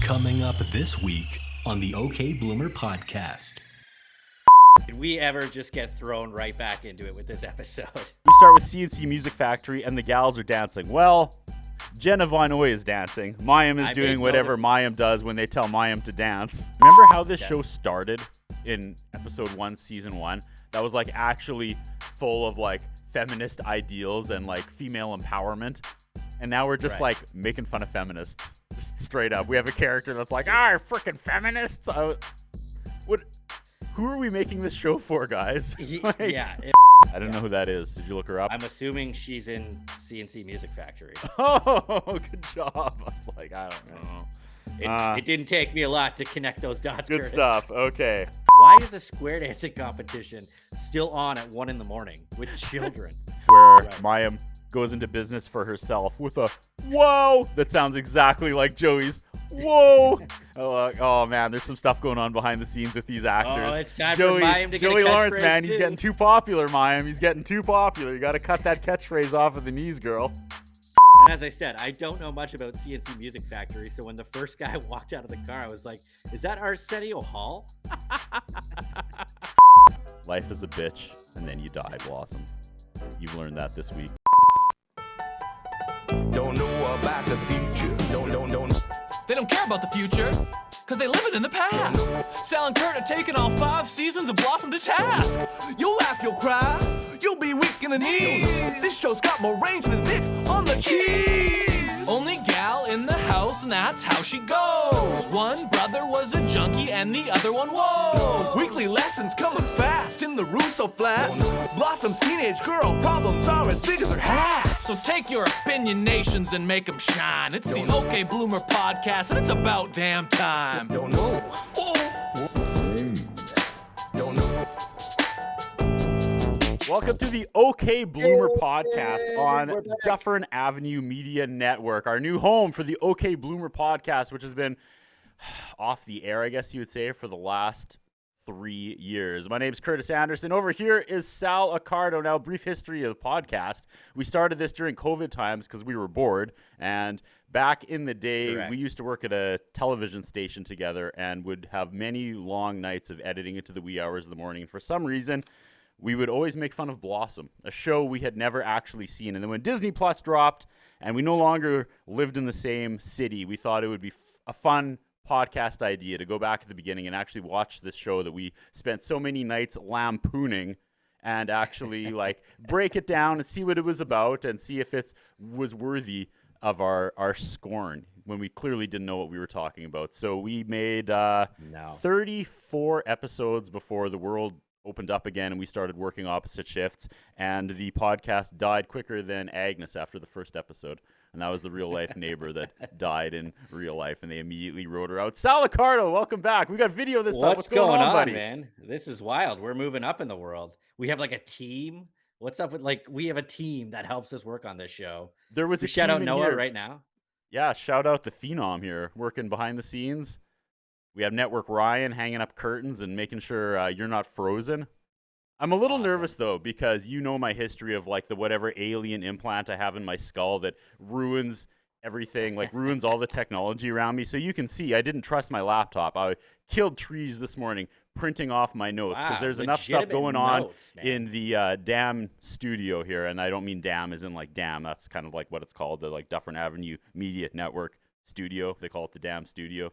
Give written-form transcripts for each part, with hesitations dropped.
Coming up this week on the OK Bloomer podcast. Did we ever just get thrown right back into it with this episode? We start with CNC Music Factory, and the gals are dancing. Well, Jenna Von Oy is dancing. Mayim is doing whatever Mayim does when they tell Mayim to dance. Remember how this show started in episode 1, season 1? That was like actually full of like feminist ideals and like female empowerment. And now we're just like making fun of feminists. Just straight up. We have a character that's like, freaking feminists. Who are we making this show for, guys? I don't know who that is. Did you look her up? I'm assuming she's in CNC Music Factory. Oh, good job. I was like, I don't know. It didn't take me a lot to connect those dots. Good Curtis. stuff. Okay. Why is a square dancing competition still on at 1 a.m. with children? Where Mayim goes into business for herself with a whoa that sounds exactly like Joey's whoa. Oh man, there's some stuff going on behind the scenes with these actors. Oh, it's time for Mayim to get Joey a catchphrase Lawrence, man, too. he's getting too popular, Mayim. He's getting too popular. You got to cut that catchphrase off of the knees, girl. And as I said, I don't know much about CNC Music Factory, so when the first guy walked out of the car, I was like, is that Arsenio Hall? Life is a bitch, and then you die, Blossom. You've learned that this week. Don't know about the future. Don't. They don't care about the future, because they live it in the past. Sal and Curtis taking all 5 seasons of Blossom to task. You'll laugh, you'll cry, you'll be weak in the knees. This show's got more range than this on the keys. Only gal in the house, and that's how she goes. One brother was a junkie, and the other one was. Weekly lessons coming fast in the Russo flat. Blossom's teenage girl problems are as big as her hat. So take your opinionations and make them shine. It's the OK Bloomer podcast, and it's about damn time. Don't know. Don't know. Welcome to the OK Bloomer podcast on Dufferin Avenue Media Network, our new home for the OK Bloomer podcast, which has been off the air, I guess you would say, for the last 3 years. My name's Curtis Anderson. Over here is Sal Accardo. Now, brief history of the podcast. We started this during COVID times because we were bored, and back in the day, we used to work at a television station together and would have many long nights of editing into the wee hours of the morning. For some reason, we would always make fun of Blossom, a show we had never actually seen. And then when Disney Plus dropped and we no longer lived in the same city, we thought it would be a fun podcast idea to go back at the beginning and actually watch this show that we spent so many nights lampooning and actually like break it down and see what it was about and see if it was worthy of our scorn when we clearly didn't know what we were talking about. So we made 34 episodes before the world opened up again and we started working opposite shifts, and the podcast died quicker than Agnes after the first episode. And that was the real life neighbor that died in real life, and they immediately wrote her out. Sal Accardo, welcome back. We got video this time. What's going on, buddy? man? This is wild. We're moving up in the world. We have like a team. What's up with we have a team that helps us work on this show. There was a shout out Noah here right now. Yeah, shout out the Phenom here, working behind the scenes. We have Network Ryan hanging up curtains and making sure you're not frozen. I'm a little nervous, though, because you know my history of, like, the whatever alien implant I have in my skull that ruins everything, like, ruins all the technology around me. So you can see I didn't trust my laptop. I killed trees this morning printing off my notes because there's enough stuff going on in the DAM studio here. And I don't mean DAM as in, like, DAM. That's kind of like what it's called, the, like, Dufferin Avenue Media Network studio. They call it the DAM studio.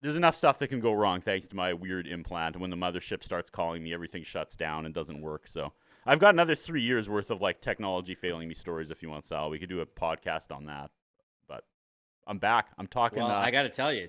There's enough stuff that can go wrong thanks to my weird implant. When the mothership starts calling me, everything shuts down and doesn't work. So I've got another 3 years worth of like technology failing me stories if you want, Sal. We could do a podcast on that. But I'm back. I'm talking. Well, I got to tell you,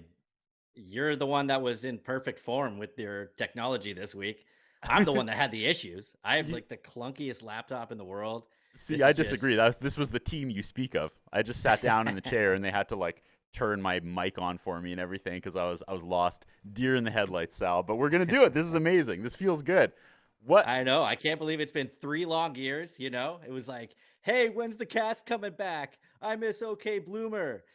you're the one that was in perfect form with your technology this week. I'm the one that had the issues. I have like the clunkiest laptop in the world. See, I disagree. This was the team you speak of. I just sat down in the chair and they had to like turn my mic on for me and everything because I was lost, deer in the headlights, Sal. But we're gonna do it. This is amazing. This feels good. What? I know. I can't believe it's been 3 long years. You know, it was like, hey, when's the cast coming back? I miss OK Bloomer.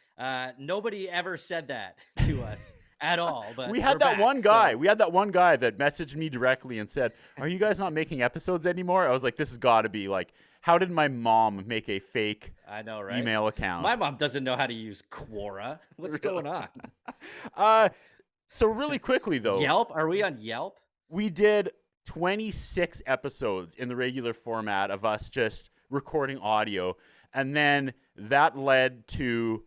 Nobody ever said that to us at all. But we had that one guy. We had that one guy that messaged me directly and said, "Are you guys not making episodes anymore?" I was like, "This has got to be like how did my mom make a fake I know, right? email account? My mom doesn't know how to use Quora. What's going on? So really quickly though, Yelp? Are we on Yelp? we did 26 episodes in the regular format of us just recording audio, and then that led to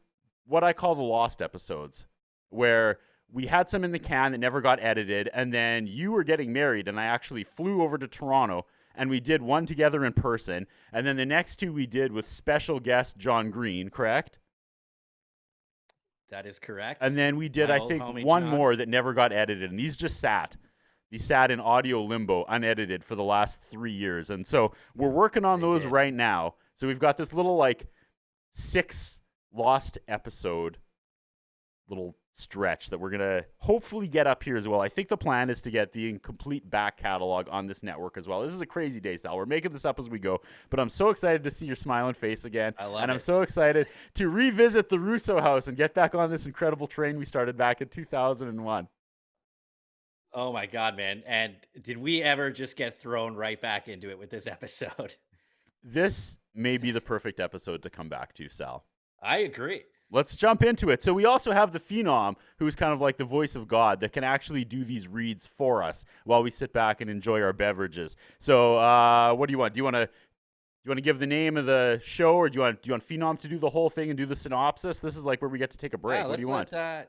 what I call the lost episodes, where we had some in the can that never got edited, and then you were getting married, and I actually flew over to Toronto, and we did one together in person, and then the next two we did with special guest John Green, correct? That is correct. And then we did, My I old think, homie one John. more that never got edited, and these just sat. These sat in audio limbo, unedited, for the last 3 years. And so we're working on those right now. So we've got this little, 6 lost episode little stretch that we're going to hopefully get up here as well. I think the plan is to get the complete back catalog on this network as well. This is a crazy day, Sal. We're making this up as we go, but I'm so excited to see your smiling face again. I love and it. I'm so excited to revisit the Russo house and get back on this incredible train we started back in 2001. Oh my God, man. And did we ever just get thrown right back into it with this episode? This may be the perfect episode to come back to, Sal. I agree. Let's jump into it. So we also have the Phenom, who's kind of like the voice of God that can actually do these reads for us while we sit back and enjoy our beverages. So what do you want? Do you want to give the name of the show, or do you want Phenom to do the whole thing and do the synopsis? This is like where we get to take a break. What do you want? Why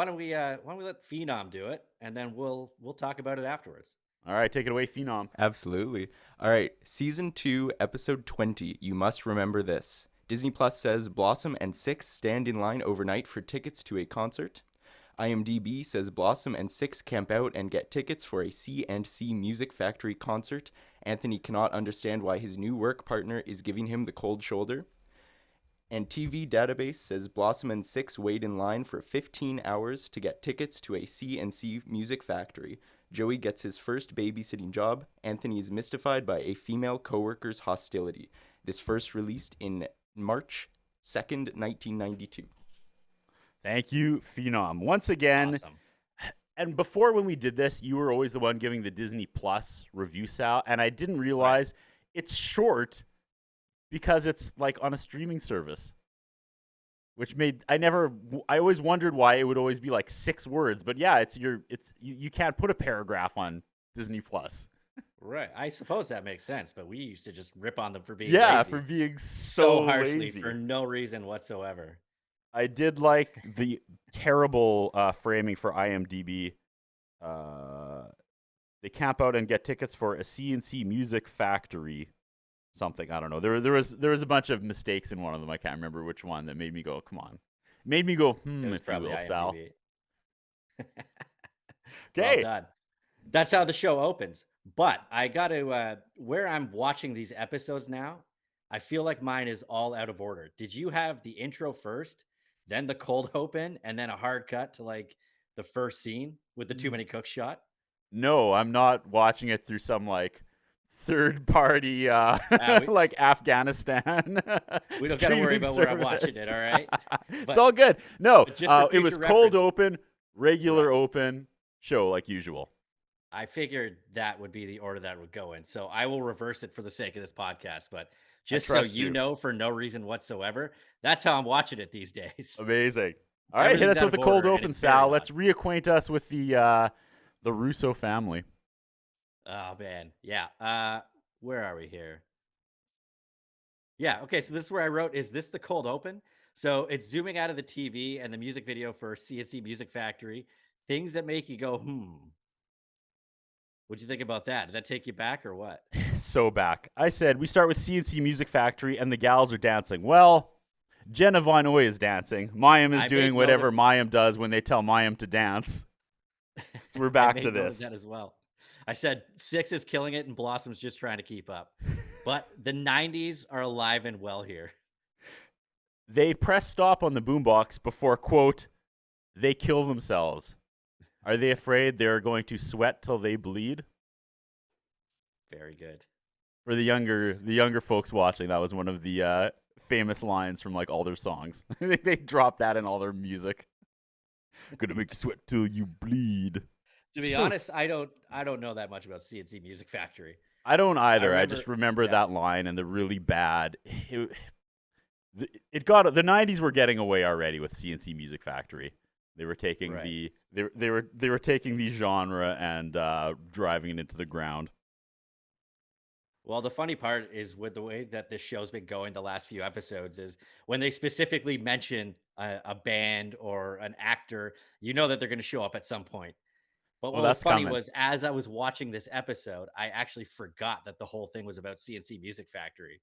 don't we let Phenom do it, and then we'll talk about it afterwards. All right, take it away, Phenom. Absolutely. All right, Season 2, Episode 20, You Must Remember This. Disney Plus says Blossom and Six stand in line overnight for tickets to a concert. IMDb says Blossom and Six camp out and get tickets for a C&C Music Factory concert. Anthony cannot understand why his new work partner is giving him the cold shoulder. And TV Database says Blossom and Six wait in line for 15 hours to get tickets to a C&C Music Factory. Joey gets his first babysitting job. Anthony is mystified by a female coworker's hostility. This first released in March 2nd, 1992. Thank you, Phenom. Once again, Awesome. And before, when we did this, you were always the one giving the Disney Plus review, Sal, and I didn't realize it's short because it's like on a streaming service, which made I always wondered why it would always be like 6 words. But yeah, you can't put a paragraph on Disney Plus. Right. I suppose that makes sense, but we used to just rip on them for being Yeah, lazy. for being so harshly lazy. for no reason whatsoever. I did like the terrible framing for IMDb. They camp out and get tickets for a C&C Music Factory. Something, I don't know. There was a bunch of mistakes in one of them. I can't remember which one that made me go, come on. Made me go, It was if you probably will, Sal. IMDb. Okay. Well done. That's how the show opens. But I got to, where I'm watching these episodes now, I feel like mine is all out of order. Did you have the intro first, then the cold open, and then a hard cut to like the first scene with the Too Many Cooks shot? No, I'm not watching it through some like third party like Afghanistan. We don't got to worry streaming about where I'm service. watching it, all right? It's all good. No, But just for it was future cold reference. open, regular open show like usual. I figured that would be the order that would go in. So I will reverse it for the sake of this podcast. But just so trust you you. know, for no reason whatsoever, that's how I'm watching it these days. Amazing. All right, hit Everything's us out with the of cold order, and open, it's very Sal. odd. Let's reacquaint us with the Russo family. Oh, man. Yeah. Where are we here? Yeah. Okay. So this is where I wrote, is this the cold open? So it's zooming out of the TV and the music video for C&C Music Factory. Things that make you go, What'd you think about that? Did that take you back or what? So back. I said we start with C&C Music Factory and the gals are dancing. Well, Jenna Von Oy is dancing. Mayim is I doing made note whatever of- Mayim does when they tell Mayim to dance. So we're back I to made note of this. that as well. I said Six is killing it and Blossom's just trying to keep up. But the 90s are alive and well here. They press stop on the boombox before, quote, they kill themselves. Are they afraid they're going to sweat till they bleed? Very good. For the younger folks watching, that was one of the famous lines from like all their songs. They drop that in all their music. Gonna make you sweat till you bleed. To be So- honest, I don't know that much about C&C Music Factory. I don't either. I just remember remember that line and the really bad. It got the '90s were getting away already with CNC Music Factory. They were taking Right. they were taking the genre and driving it into the ground. Well, the funny part is with the way that this show's been going the last few episodes is when they specifically mention a band or an actor, you know that they're going to show up at some point. But Well, what was that's funny coming. was as I was watching this episode, I actually forgot that the whole thing was about CNC Music Factory.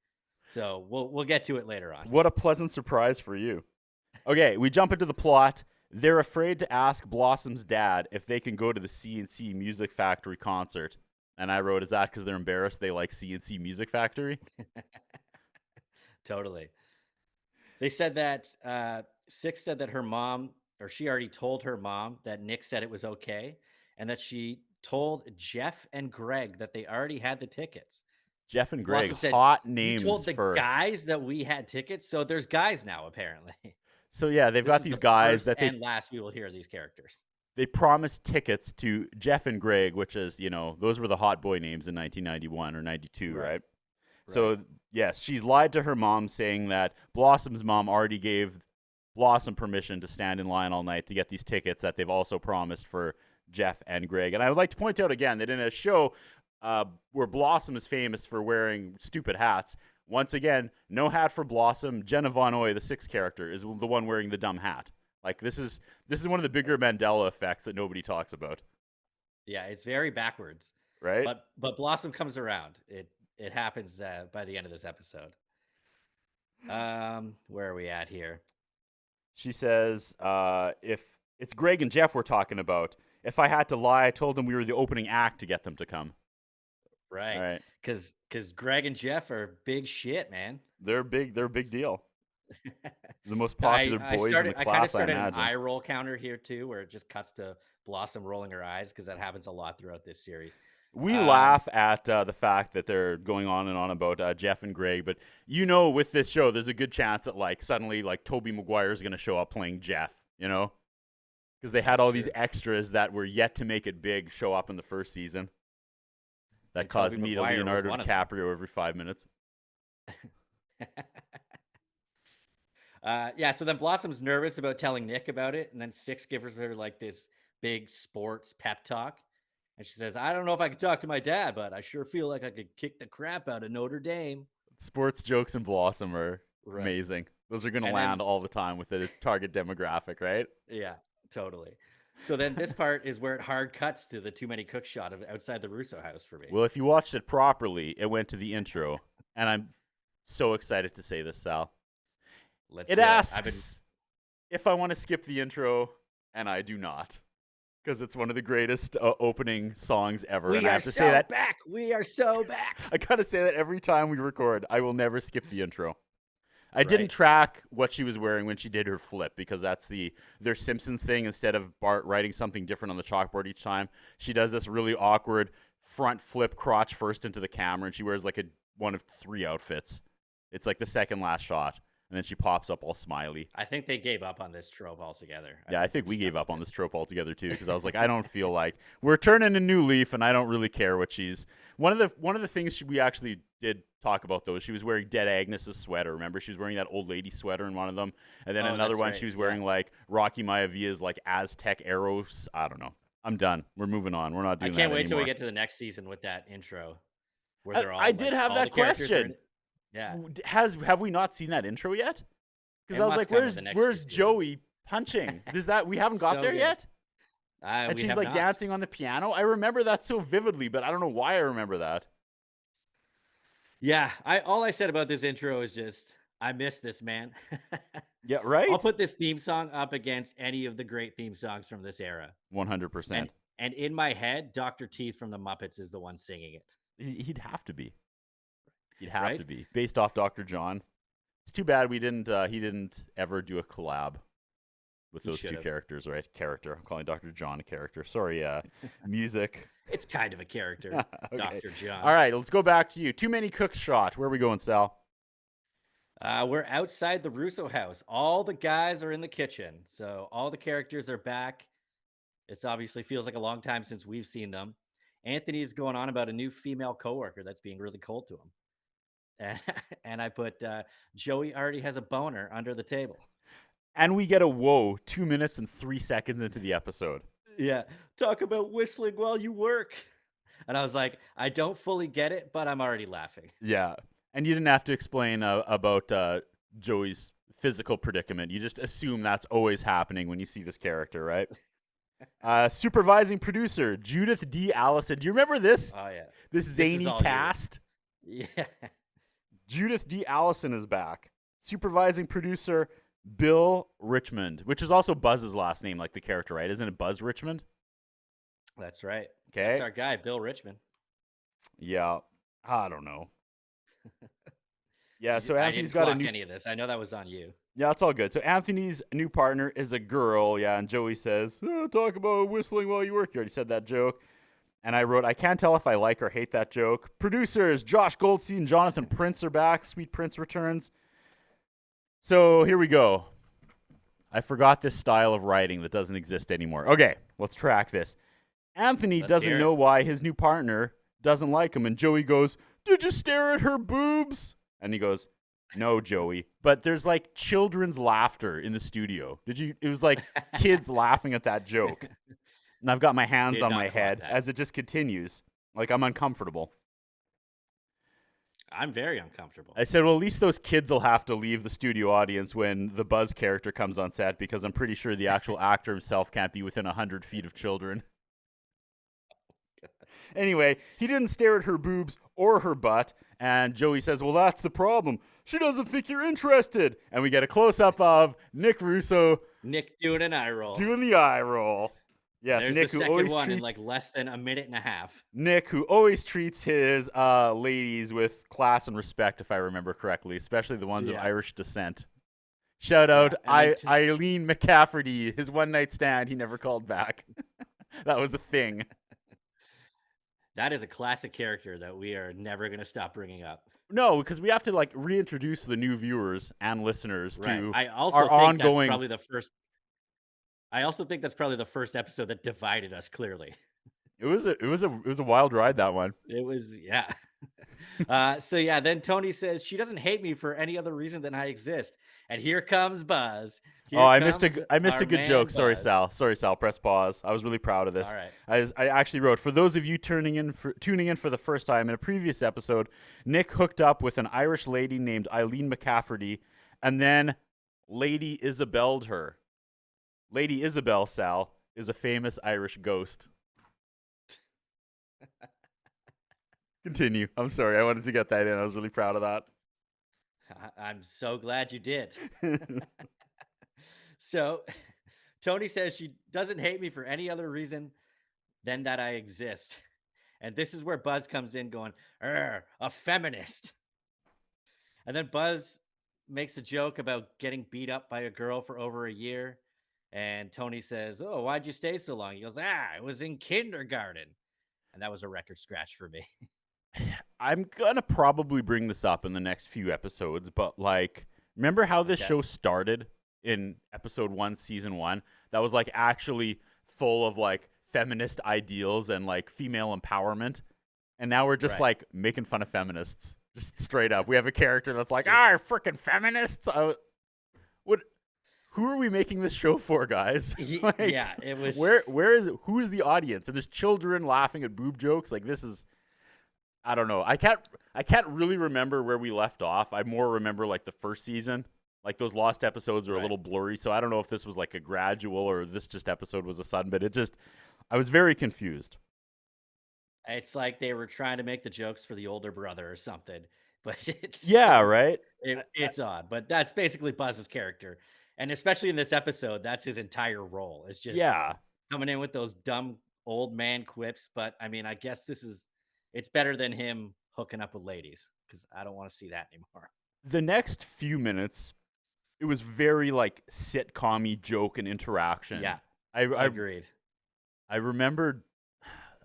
So we'll get to it later on. What a pleasant surprise for you. Okay, we jump into the plot. They're afraid to ask Blossom's dad if they can go to the CNC Music Factory concert. And I wrote, is that because they're embarrassed they like CNC Music Factory? Totally. They said that Six said that her mom, or she already told her mom that Nick said it was okay, and that she told Jeff and Greg that they already had the tickets. Jeff and Greg, Blossom said, hot "You told names the for. guys that we had tickets, so there's guys now apparently." So yeah, they've This got is these the guys first that they and last we will hear these characters. they promised tickets to Jeff and Greg, which is, those were the hot boy names in 1991 or 92, Right. right? So, yes, she's lied to her mom saying that Blossom's mom already gave Blossom permission to stand in line all night to get these tickets that they've also promised for Jeff and Greg. And I would like to point out again that in a show where Blossom is famous for wearing stupid hats, once again, no hat for Blossom. Jenna Von Oy, the sixth character, is the one wearing the dumb hat. Like this is one of the bigger Mandela effects that nobody talks about, Yeah, it's very backwards. right? But Blossom comes around. It happens by the end of this episode. Where are we at here? She says, if it's Greg and Jeff we're talking about, if I had to lie, I told them we were the opening act to get them to come. Right. All right. Because Greg and Jeff are big shit, man. They're a big deal. The most I popular boys in the kind of class, I started an imagine. eye roll counter here too, where it just cuts to Blossom rolling her eyes because that happens a lot throughout this series. We laugh at the fact that they're going on and on about Jeff and Greg, but with this show, there's a good chance that suddenly Tobey Maguire is going to show up playing Jeff, because they had That's all true. these extras that were yet to make it big show up in the first season. That And caused Tobey me to Maguire was Leonardo one of them. DiCaprio every 5 minutes. Yeah, so then Blossom's nervous about telling Nick about it, and then Six gives her this big sports pep talk. And she says, I don't know if I could talk to my dad, but I sure feel like I could kick the crap out of Notre Dame. Sports jokes in Blossom are Right. amazing. Those are going to And land then- all the time with the target demographic, right? Yeah, totally. So then this part is where it hard cuts to the too many cooks shot of outside the Russo house for me. Well, if you watched it properly, it went to the intro, and I'm so excited to say this, Sal. Let's It do asks I've been if I want to skip the intro, and I do not, because it's one of the greatest opening songs ever. We and I are have to so say that back. We are so back. I gotta say that every time we record. I will never skip the intro. I didn't Right. track what she was wearing when she did her flip, because that's their Simpsons thing. Instead of Bart writing something different on the chalkboard each time, she does this really awkward front flip, crotch first into the camera, and she wears one of three outfits. It's the second last shot, and then she pops up all smiley. I think they gave up on this trope altogether. Yeah, I think we gave up on this trope altogether too, because I was like, I don't feel like we're turning a new leaf, and I don't really care what she's. One of the things we actually did talk about though is she was wearing Dead Agnes's sweater. Remember, she was wearing that old lady sweater in one of them, and then Oh, another that's one right, she was yeah. wearing Rocky Mayavia's Aztec arrows. I don't know. I'm done. We're moving on. We're not I doing can't that wait till we anymore. get to the next season with that intro. Where I- they're all I did have all that the characters are in question. it. Yeah. Have we not seen that intro yet? Because It I was must like, come in where's the next few where's seasons. Joey punching? We haven't got So there good. yet? And We she's have not. dancing on the piano. I remember that so vividly, but I don't know why I remember that. Yeah, all I said about this intro is just I miss this, man. Yeah, right. I'll put this theme song up against any of the great theme songs from this era. 100%. And in my head, Dr. Teeth from the Muppets is the one singing it. He'd have to be. He'd have Right? to be based off Dr. John. It's too bad we didn't. He didn't ever do a collab with He those two should've. characters, right? Character. I'm calling Dr. John a character. Sorry. Music. It's kind of a character, Okay. Dr. John. All right, let's go back to you. Too many cooks shot. Where are we going, Sal? We're outside the Russo house. All the guys are in the kitchen. So all the characters are back. It obviously feels like a long time since we've seen them. Anthony's going on about a new female coworker that's being really cold to him. And I put, Joey already has a boner under the table. And we get a whoa 2 minutes and 3 seconds into the episode. Yeah. Talk about whistling while you work. And I was like, I don't fully get it, but I'm already laughing. Yeah. And you didn't have to explain about Joey's physical predicament. You just assume that's always happening when you see this character, right? Supervising producer, Judith D. Allison. Do you remember this? Oh, yeah. This zany cast? Yeah. Judith D. Allison is back. Supervising producer, Bill Richmond, which is also Buzz's last name, like the character, right? Isn't it Buzz Richmond? That's right. Okay. That's our guy, Bill Richmond. Yeah. I don't know. Yeah, so I Anthony's didn't got a clock new... any of this. I know that was on you. Yeah, it's all good. So Anthony's new partner is a girl, yeah, and Joey says, talk about whistling while you work. You already said that joke. And I wrote, I can't tell if I like or hate that joke. Producers, Josh Goldstein and Jonathan Prince are back. Sweet Prince returns. So here we go. I forgot this style of writing that doesn't exist anymore. Okay, let's track this. Anthony doesn't know why his new partner doesn't like him. And Joey goes, did you stare at her boobs? And he goes, no, Joey. But there's like children's laughter in the studio. It was like kids laughing at that joke. And I've got my hands on my head as it just continues. Like I'm uncomfortable. I'm very uncomfortable. I said, well, at least those kids will have to leave the studio audience when the Buzz character comes on set, because I'm pretty sure the actual actor himself can't be within 100 feet of children. Anyway, he didn't stare at her boobs or her butt, and Joey says, well, that's the problem. She doesn't think you're interested. And we get a close-up of Nick Russo. Nick doing an eye roll. Doing the eye roll. Yes, There's Nick, the second one in like less than a minute and a half. Nick, who always treats his ladies with class and respect, if I remember correctly, especially the ones of Irish descent. Shout out Eileen McCafferty, his one-night stand he never called back. That was a thing. That is a classic character that we are never going to stop bringing up. No, because we have to like reintroduce the new viewers and listeners to I also our think ongoing. That's probably the first. I also think that's probably the first episode that divided us clearly. It was a wild ride, that one. It was, yeah. Then Tony says she doesn't hate me for any other reason than I exist. And here comes Buzz. I missed a good joke. Buzz. Sorry, Sal. Press pause. I was really proud of this. All right. I actually wrote, for those of you tuning in for the first time, in a previous episode, Nick hooked up with an Irish lady named Eileen McCafferty, and then Lady Isabelled her. Lady Isabel, Sal, is a famous Irish ghost. Continue. I'm sorry. I wanted to get that in. I was really proud of that. I'm so glad you did. So Tony says she doesn't hate me for any other reason than that I exist. And this is where Buzz comes in going, a feminist. And then Buzz makes a joke about getting beat up by a girl for over a year. And Tony says, oh, why'd you stay so long? He goes, it was in kindergarten. And that was a record scratch for me. I'm going to probably bring this up in the next few episodes, but like, remember how this show started in episode 1, season 1? That was like actually full of like feminist ideals and like female empowerment. And now we're just like making fun of feminists. Just straight up. We have a character that's like, freaking feminists. Who are we making this show for, guys? Like, it was. Who's the audience? And there's children laughing at boob jokes. Like, this is, I don't know. I can't really remember where we left off. I more remember like the first season. Like those lost episodes are a little blurry. So I don't know if this was like a gradual or this just episode was a sudden, but I was very confused. It's like they were trying to make the jokes for the older brother or something, but it's right. It's odd, but that's basically Buzz's character. And especially in this episode, that's his entire role. It's just coming in with those dumb old man quips. But I mean, I guess it's better than him hooking up with ladies, because I don't want to see that anymore. The next few minutes, it was very like sitcom-y joke and interaction. Yeah, I agreed. I remembered.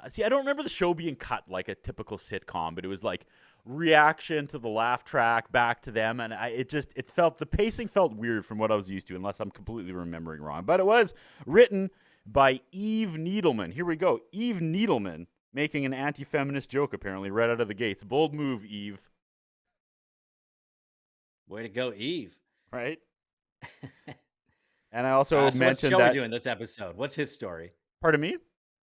See, I don't remember the show being cut like a typical sitcom, but it was like reaction to the laugh track back to them, and the pacing felt weird from what I was used to, unless I'm completely remembering wrong. But it was written by Eve Needleman. Here we go. Eve Needleman making an anti-feminist joke apparently right out of the gates. Bold move, Eve. Way to go, Eve. Right? And I also So what's mentioned Joey that. doing this episode? What's his story? Pardon me?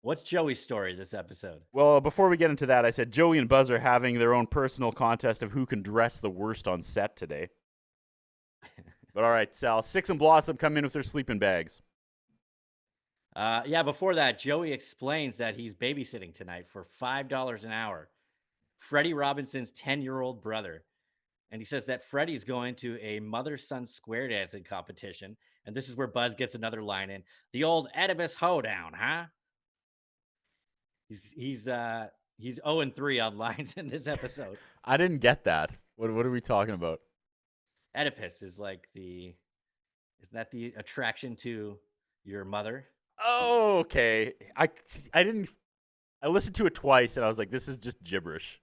What's Joey's story this episode? Well, before we get into that, I said Joey and Buzz are having their own personal contest of who can dress the worst on set today. But all right, Sal, Six and Blossom come in with their sleeping bags. Yeah, before that, Joey explains that he's babysitting tonight for $5 an hour. Freddie Robinson's 10-year-old brother. And he says that Freddie's going to a mother-son square dancing competition. And this is where Buzz gets another line in. The old Oedipus hoedown, huh? He's 0-3 on lines in this episode. I didn't get that. What are we talking about? Oedipus is like isn't that the attraction to your mother? Oh, okay. I listened to it twice and I was like, this is just gibberish.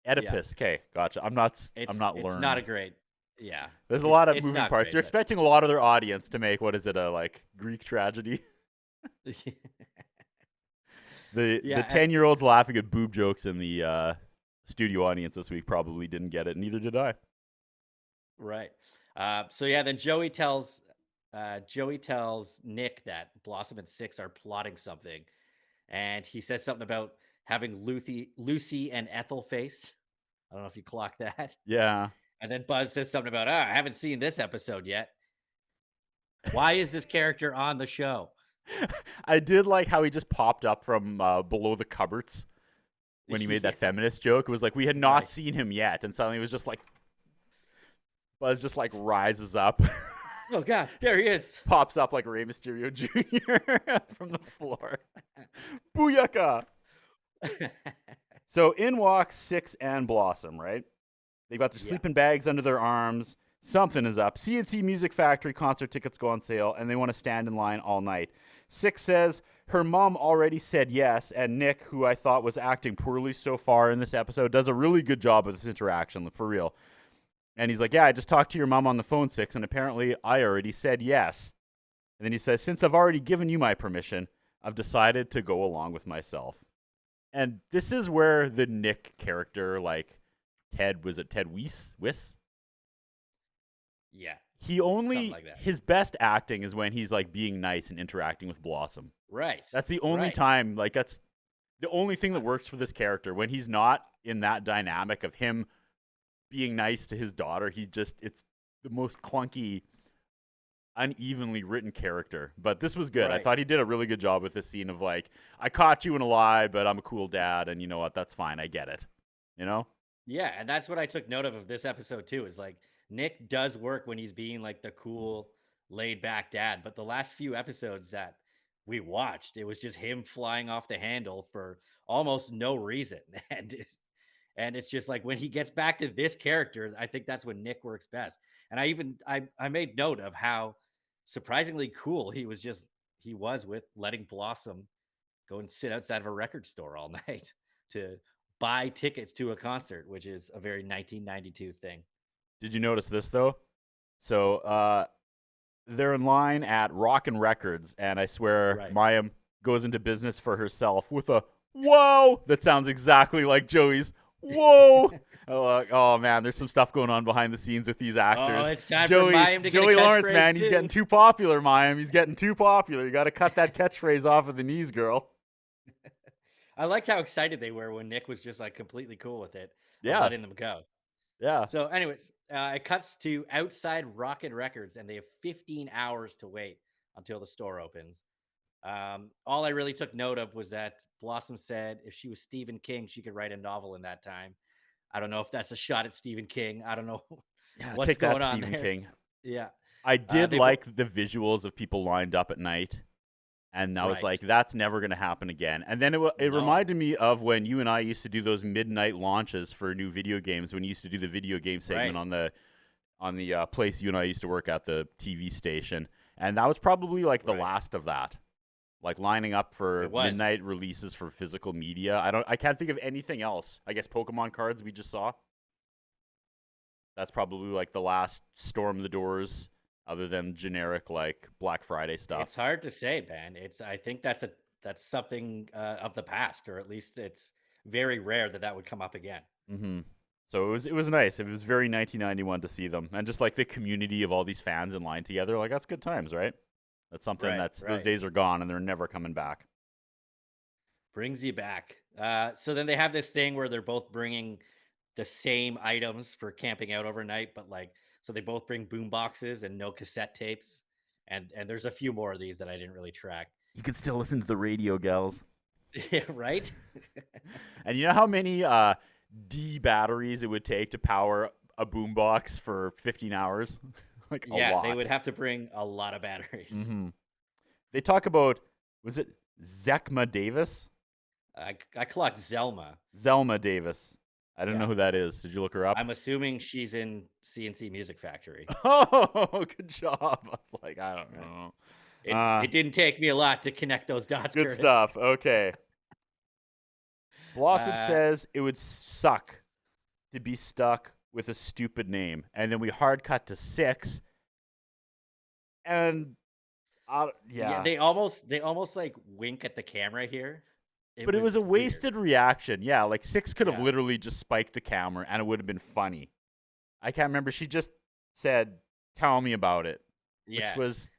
Oedipus. Okay, gotcha. I'm not learning. It's not a great. Yeah. There's a lot of it's moving not parts. great, You're but- expecting a lot of their audience to make, what is it, a like Greek tragedy? The 10-year-olds laughing at boob jokes in the studio audience this week probably didn't get it. Neither did I. Right. So yeah, then Joey tells Nick that Blossom and Six are plotting something, and he says something about having Lucy and Ethel face. I don't know if you clocked that. Yeah. And then Buzz says something about, I haven't seen this episode yet. Why is this character on the show? I did like how he just popped up from below the cupboards when he made that feminist joke. It was like we had not seen him yet, and suddenly it was just like Buzz just like rises up. Oh God, there he is. Pops up like Rey Mysterio Jr. from the floor. Booyaka! So in walks Six and Blossom, right? They've got their sleeping bags under their arms. Something is up. CNC Music Factory concert tickets go on sale, and they want to stand in line all night. Six says her mom already said yes, and Nick, who I thought was acting poorly so far in this episode, does a really good job with this interaction, for real. And he's like, yeah, I just talked to your mom on the phone, Six, and apparently I already said yes. And then he says, since I've already given you my permission, I've decided to go along with myself. And this is where the Nick character, like Ted Wyss? Yeah. He only, like that. his best acting is when he's like being nice and interacting with Blossom. Right. That's the only time, like that's the only thing that works for this character. When he's not in that dynamic of him being nice to his daughter, it's the most clunky, unevenly written character. But this was good. I thought he did a really good job with this scene of like, I caught you in a lie, but I'm a cool dad, and you know what? That's fine. I get it. You know? Yeah, and that's what I took note of this episode too, is like Nick does work when he's being like the cool, laid back dad. But the last few episodes that we watched, it was just him flying off the handle for almost no reason. And it's just like when he gets back to this character, I think that's when Nick works best. And I made note of how surprisingly cool he was with letting Blossom go and sit outside of a record store all night to buy tickets to a concert, which is a very 1992 thing. Did you notice this though? So they're in line at Rockin' Records, and I swear Mayim goes into business for herself with a whoa that sounds exactly like Joey's whoa. Oh man, there's some stuff going on behind the scenes with these actors. Oh, it's time for Mayim to get a Joey Lawrence, catchphrase, man, too. he's getting too popular, Mayim. He's getting too popular. You got to cut that catchphrase off of the knees, girl. I liked how excited they were when Nick was just like completely cool with it. Yeah. Letting them go. Yeah. So anyways, it cuts to outside Rockin' Records, and they have 15 hours to wait until the store opens. All I really took note of was that Blossom said if she was Stephen King, she could write a novel in that time. I don't know if that's a shot at Stephen King. I don't know what's take going that, on Stephen there. King. Yeah. I did like the visuals of people lined up at night. And I was like, that's never going to happen again. And then it reminded me of when you and I used to do those midnight launches for new video games, when you used to do the video game segment on the place you and I used to work at, the TV station. And that was probably like the last of that. Like lining up for midnight releases for physical media. I can't think of anything else. I guess Pokemon cards we just saw. That's probably like the last storm the doors, other than generic like Black Friday stuff. It's hard to say, man. I think that's that's something of the past, or at least it's very rare that would come up again. Mm-hmm. So it was nice. It was very 1991 to see them, and just like the community of all these fans in line together. Like that's good times, right? That's something those days are gone and they're never coming back. Brings you back. So then they have this thing where they're both bringing the same items for camping out overnight, but like, so they both bring boom boxes and no cassette tapes. And there's a few more of these that I didn't really track. You can still listen to the radio, gals. Yeah, right? And you know how many D batteries it would take to power a boombox for 15 hours? Like a lot. They would have to bring a lot of batteries. Mm-hmm. They talk about, was it Zekma Davis? I clocked Zelma. Zelma Davis. I don't know who that is. Did you look her up? I'm assuming she's in CNC Music Factory. Oh, good job. I was like, I don't know. It didn't take me a lot to connect those dots. Good Curtis. stuff. Okay. Blossom says it would suck to be stuck with a stupid name. And then we hard cut to 6. And they almost like wink at the camera here. But it was a wasted reaction. Yeah, like 6 could have Yeah. literally just spiked the camera and it would have been funny. I can't remember. She just said, "Tell me about it," which was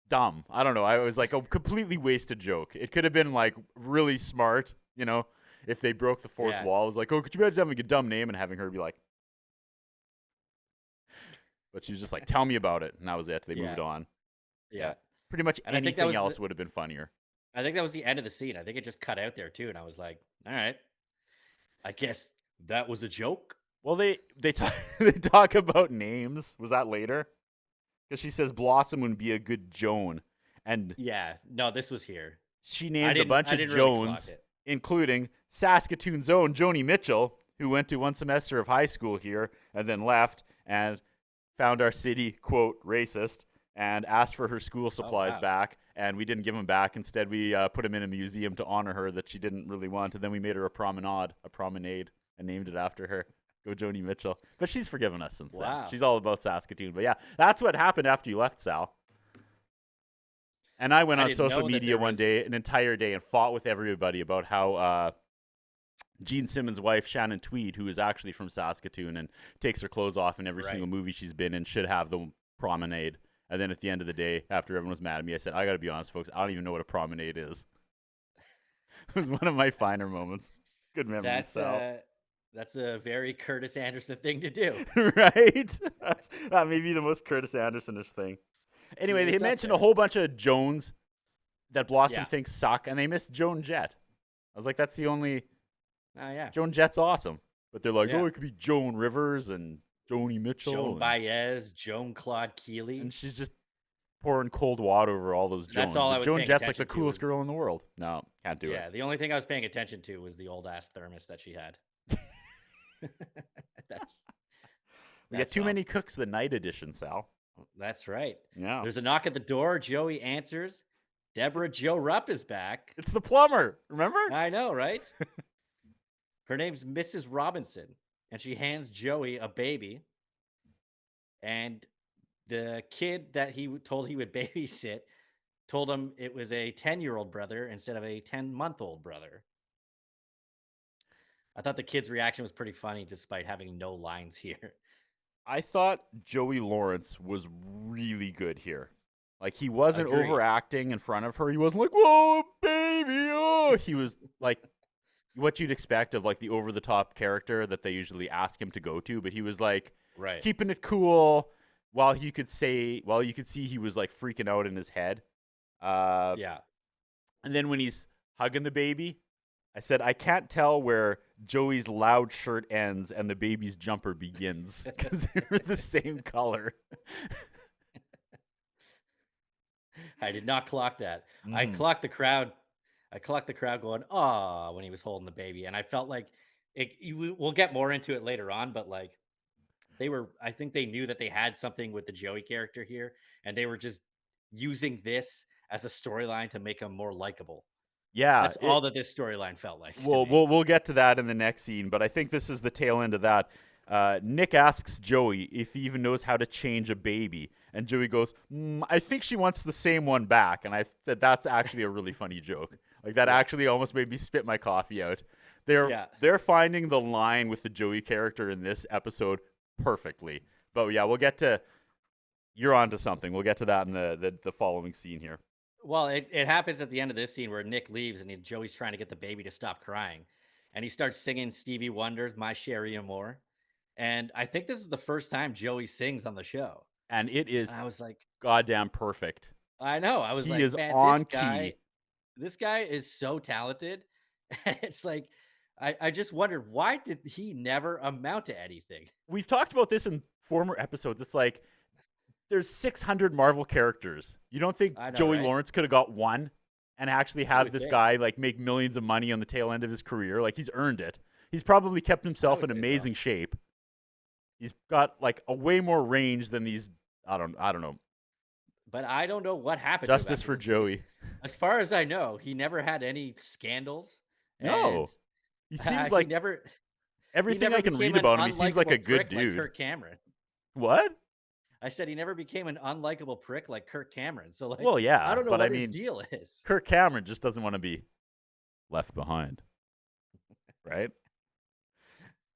dumb. I don't know. I was like a completely wasted joke. It could have been like really smart, you know, if they broke the fourth wall. It was like, oh, could you imagine having a dumb name and having her be like, but she was just like, "Tell me about it," and that was it. They moved on. Yeah. Pretty much And anything else would have been funnier. I think that was the end of the scene. I think it just cut out there too, and I was like, "All right, I guess that was a joke." Well, they talk about names. Was that later? Because she says Blossom would be a good Joan, and no, this was here. She names a bunch of Joans, including Saskatoon's own Joni Mitchell, who went to one semester of high school here and then left and found our city, quote, racist, and asked for her school supplies back. And we didn't give them back. Instead, we put them in a museum to honor her that she didn't really want. And then we made her a promenade, and named it after her. Go Joni Mitchell. But she's forgiven us since then. She's all about Saskatoon. But yeah, that's what happened after you left, Sal. And I went on social media one day, an entire day, and fought with everybody about how Gene Simmons' wife, Shannon Tweed, who is actually from Saskatoon and takes her clothes off in every single movie she's been in, should have the promenade. And then at the end of the day, after everyone was mad at me, I said, I got to be honest, folks, I don't even know what a promenade is. It was one of my finer moments. Good memory, Sal. That's a very Curtis Anderson thing to do. Right? That's maybe the most Curtis Anderson-ish thing. Anyway, they mentioned a whole bunch of Joans that Blossom thinks suck, and they missed Joan Jett. I was like, that's the only... Oh, yeah. Joan Jett's awesome. But they're like, it could be Joan Rivers and Joni Mitchell. Joan Baez, Joan Claude Keeley. And she's just pouring cold water over all those Joans. That's all I was Joan paying Jett's like the attention to coolest girl in the world. No, can't do it. Yeah, the only thing I was paying attention to was the old-ass thermos that she had. We got too many cooks the night edition, Sal. That's right. Yeah. There's a knock at the door. Joey answers. Deborah Jo Rupp is back. It's the plumber. Remember? I know, right? Her name's Mrs. Robinson, and she hands Joey a baby. And the kid that he told he would babysit told him it was a 10-year-old brother instead of a 10-month-old brother. I thought the kid's reaction was pretty funny despite having no lines here. I thought Joey Lawrence was really good here. Like, he wasn't overacting in front of her. He wasn't like, whoa, baby, oh. He was like what you'd expect of like the over-the-top character that they usually ask him to go to. But he was like keeping it cool while you could see he was like freaking out in his head. And then when he's hugging the baby, I said, I can't tell where Joey's loud shirt ends and the baby's jumper begins because they were the same color. I did not clock that. I clocked the crowd. I clocked the crowd going, "Ah," when he was holding the baby, and I felt like we'll get more into it later on, but like I think they knew that they had something with the Joey character here, and they were just using this as a storyline to make him more likable. Yeah, that's all that this storyline felt like. Well, we'll get to that in the next scene, but I think this is the tail end of that. Nick asks Joey if he even knows how to change a baby, And Joey goes, I think she wants the same one back. And I said, that's actually a really funny joke. Like, that actually almost made me spit my coffee out. They're finding the line with the Joey character in this episode perfectly. But yeah, we'll get to, you're onto something. We'll get to that in the following scene here. Well, it happens at the end of this scene where Nick leaves and Joey's trying to get the baby to stop crying. And he starts singing Stevie Wonder's My Sherry Amore. And I think this is the first time Joey sings on the show. And it is, I was like, goddamn perfect. I know. I was He like, is man, on key. This guy is so talented. And it's like, I just wondered, why did he never amount to anything? We've talked about this in former episodes. It's like, there's 600 Marvel characters. You don't think Joey Lawrence could have got one and actually have this guy like make millions of money on the tail end of his career? Like, he's earned it. He's probably kept himself in amazing shape. He's got like a way more range than these. I don't know. But I don't know what happened. Justice for Joey. As far as I know, he never had any scandals. No, he seems like everything I can read about him. He seems like a good dude. Like Kirk Cameron. What? I said he never became an unlikable prick like Kirk Cameron. So like, well, yeah, I don't know what his deal is. Kirk Cameron just doesn't want to be left behind, right?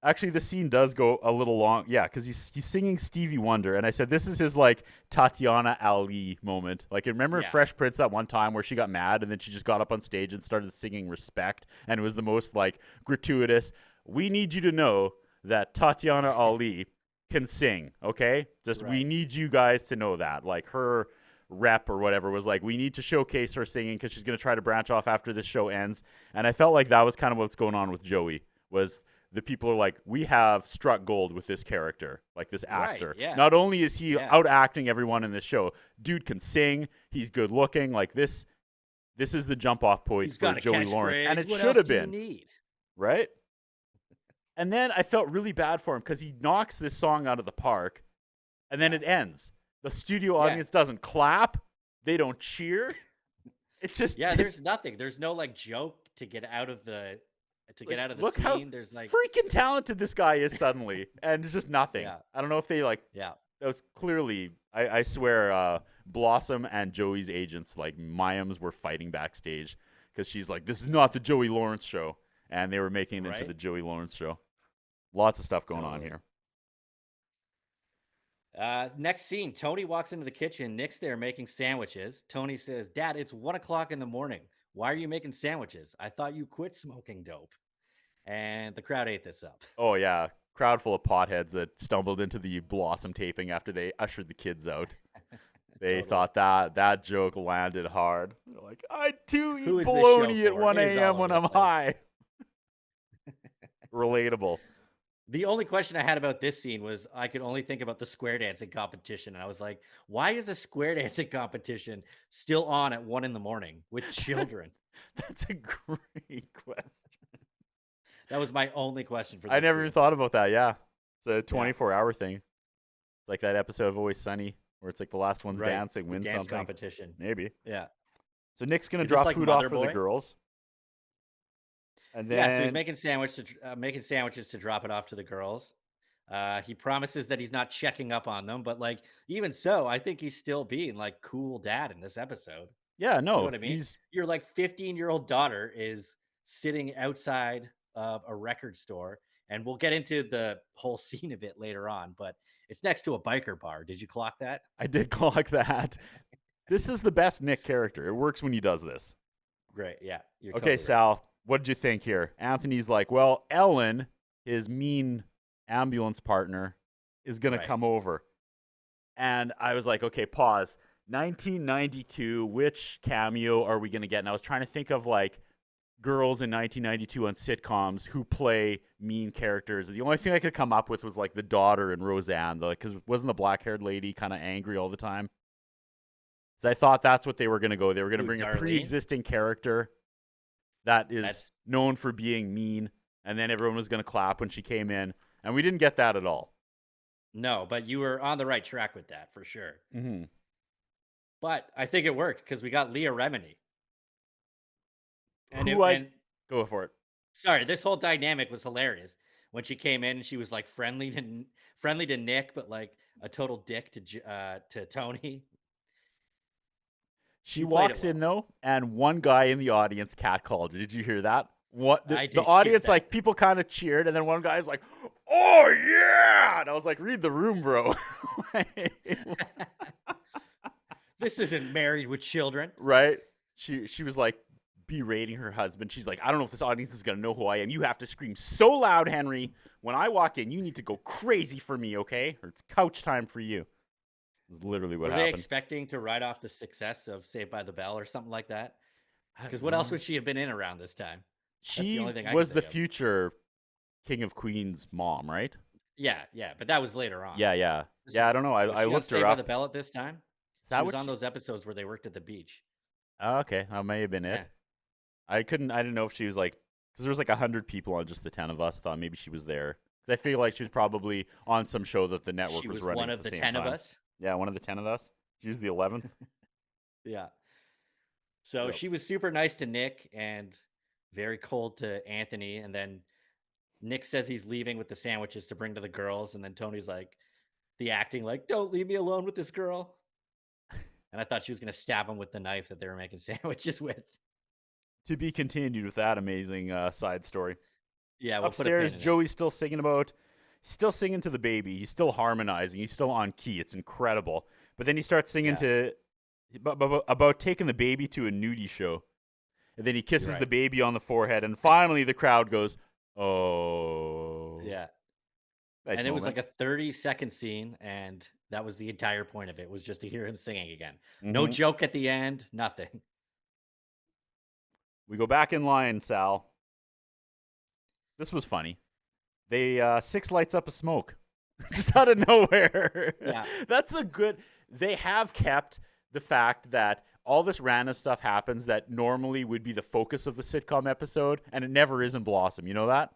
Actually, the scene does go a little long. Yeah, because he's singing Stevie Wonder. And I said, this is his, like, Tatiana Ali moment. Like, remember Fresh Prince that one time where she got mad and then she just got up on stage and started singing Respect? And it was the most, like, gratuitous. We need you to know that Tatiana Ali can sing, okay? Just we need you guys to know that. Like, her rep or whatever was like, we need to showcase her singing because she's going to try to branch off after this show ends. And I felt like that was kind of what's going on with Joey, was the people are like, we have struck gold with this character, like this actor. Yeah. Not only is he out acting everyone in this show, dude can sing, he's good looking. Like this is the jump off point for Joey Lawrence, and it should have been, right? And then I felt really bad for him because he knocks this song out of the park, and then it ends. The studio audience doesn't clap, they don't cheer. It just there's nothing. There's no like joke to get out of the. Get out of the look scene, how there's like freaking talented this guy is suddenly, and it's just nothing. I don't know if they like. That was clearly. I swear, Blossom and Joey's agents, like Mayim's, were fighting backstage because she's like, "This is not the Joey Lawrence show," and they were making it into the Joey Lawrence show. Lots of stuff going on here. Next scene, Tony walks into the kitchen. Nick's there making sandwiches. Tony says, "Dad, it's 1:00 in the morning. Why are you making sandwiches? I thought you quit smoking dope." And the crowd ate this up. Oh, yeah. Crowd full of potheads that stumbled into the Blossom taping after they ushered the kids out. They thought that joke landed hard. They're like, I too eat bologna at 1 a.m. when I'm high. Relatable. The only question I had about this scene was I could only think about the square dancing competition. And I was like, why is a square dancing competition still on at 1 a.m. with children? That's a great question. That was my only question for this I never scene. even thought about that, yeah. It's a 24-hour thing. It's like that episode of Always Sunny where it's like the last one's dancing wins dance something. Competition. Maybe. Yeah. So Nick's going to drop food off for the girls. And then so he's making sandwiches to drop it off to the girls. He promises that he's not checking up on them, but like even so, I think he's still being like cool dad in this episode. Yeah, no. You know what I mean? Your like 15-year-old daughter is sitting outside of a record store, and we'll get into the whole scene of it later on, but it's next to a biker bar. Did you clock that? I did clock that. This is the best Nick character. It works when he does this. Great. Yeah. You're okay, totally Sal. Right. What did you think here? Anthony's like, well, Ellen, his mean ambulance partner, is going to come over. And I was like, okay, pause. 1992, which cameo are we going to get? And I was trying to think of like girls in 1992 on sitcoms who play mean characters. The only thing I could come up with was like the daughter in Roseanne, because wasn't the black-haired lady kind of angry all the time? So I thought that's what they were going to go. They were going to bring a pre-existing character that is known for being mean, and then everyone was going to clap when she came in, and we didn't get that at all. No, but you were on the right track with that for sure. Mm-hmm. But I think it worked because we got Leah Remini. Go for it. Sorry, this whole dynamic was hilarious when she came in and she was like friendly to Nick, but like a total dick to Tony. She played walks it in though, and one guy in the audience catcalled her. Did you hear that? What I the did hear audience that. like people kind of cheered, and then one guy's like, "Oh yeah!" And I was like, "Read the room, bro." This isn't Married with Children. Right? She was like berating her husband. She's like, "I don't know if this audience is gonna know who I am. You have to scream so loud, Henry. When I walk in, you need to go crazy for me, okay? Or it's couch time for you." Is literally what Were they happened. expecting to ride off the success of Saved by the Bell or something like that? Because what else would she have been in around this time? That's the She only thing I was can the think of. future King of Queens mom, right? Yeah, but that was later on. Yeah, yeah. This Yeah, is- I don't know. Was I she on looked Saved her by up. the Bell at this time? That She was what on she- those episodes where they worked at the beach. Oh, okay, that may have been it. Yeah. I didn't know if she was like, because there was like 100 people on just the 10 of us. Thought maybe she was there because I feel like she was probably on some show that the network She was was running one at of the the same 10 time. of us. Yeah, one of the 10 of us. She was the 11th. Yeah. So Yep. she was super nice to Nick and very cold to Anthony. And then Nick says he's leaving with the sandwiches to bring to the girls. And then Tony's like, the acting, like, don't leave me alone with this girl. And I thought she was going to stab him with the knife that they were making sandwiches with. To be continued with that amazing side story. Yeah, we'll Upstairs, put a pin in it. Joey's still singing to the baby. He's still harmonizing. He's still on key. It's incredible. But then he starts singing about taking the baby to a nudie show. And then he kisses Right. the baby on the forehead. And finally, the crowd goes, "Oh." Yeah. Nice And it was moment. like a 30-second scene. And that was the entire point of it, was just to hear him singing again. No Mhm. joke at the end, nothing. We go back in line, Sal. This was funny. They Six lights up a smoke just out of nowhere. Yeah. That's the good. They have kept the fact that all this random stuff happens that normally would be the focus of the sitcom episode, and it never is in Blossom. You know that?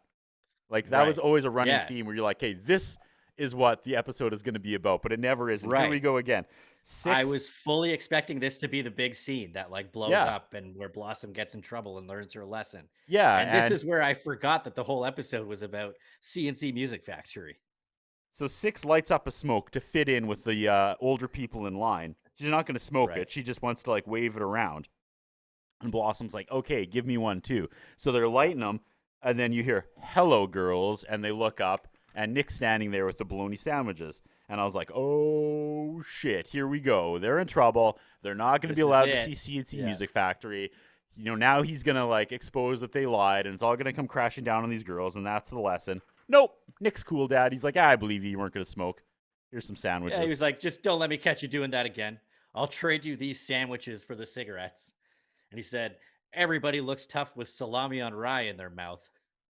Like that was Right. always a running Yeah. theme where you're like, "Hey, this is what the episode is going to be about," but it never is. And here we Right. go again. I was fully expecting this to be the big scene that like blows Yeah. up and where Blossom gets in trouble and learns her lesson. Yeah, And this is where I forgot that the whole episode was about CNC Music Factory. So Six lights up a smoke to fit in with the older people in line. She's not going to smoke Right. it. She just wants to like wave it around. And Blossom's like, "Okay, give me one too." So they're lighting them, and then you hear "Hello, girls," and they look up, and Nick's standing there with the bologna sandwiches. And I was like, "Oh shit, here we go. They're in trouble. They're not going to This be is allowed to it. see CNC Yeah. Music Factory. You know, now he's going to like expose that they lied, and it's all going to come crashing down on these girls, and that's the lesson." Nope. Nick's cool, Dad. He's like, "I believe you weren't going to smoke. Here's some sandwiches." Yeah, he was like, just don't let me catch you doing that again. I'll trade you these sandwiches for the cigarettes. And he said, everybody looks tough with salami on rye in their mouth.